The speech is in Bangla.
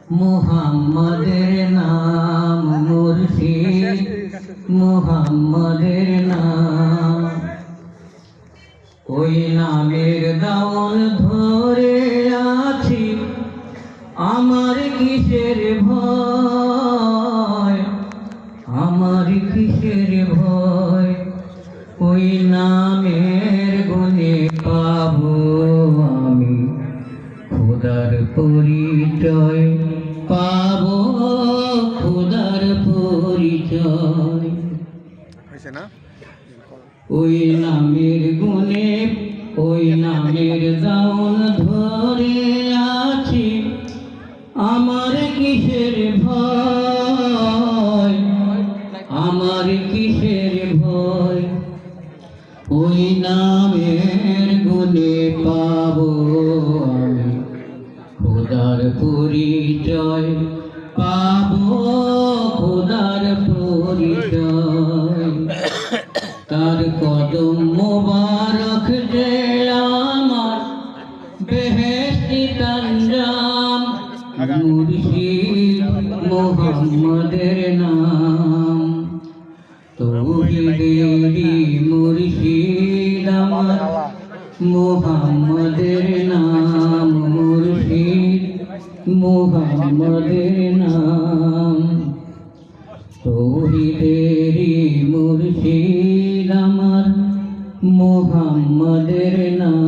মুহাম্মাদের নাম মুর্শিদ, মুহাম্মাদের নাম। ওই নামের দাওন ধরে আছি, আমার কিসের ভয়, আমার কিসের ভয়। ওই নামের গুণে পাবো আমি খোদার পরিচয়, পাবো খোদার পরিচয়। ওই নামের গুণে, ওই নামের দাওন ধরে আছি, আমার কিসের ভয়, আমার কিসের ভয়। ওই নামের গুণে পাবো আমি খোদার পরিচয়, পাবো খোদার পরিচয়। তার কদম মোবারক যে আমার বেহেশতি তানজাম, মুর্শিদ মুহাম্মাদের নাম। তৌহিদেরই মুর্শিদ আমার মুহাম্মাদের নাম, মুর্শিদ মুহাম্মাদের নাম। তৌহিদেরই মুর্শিদ আমার মুহাম্মাদের নাম।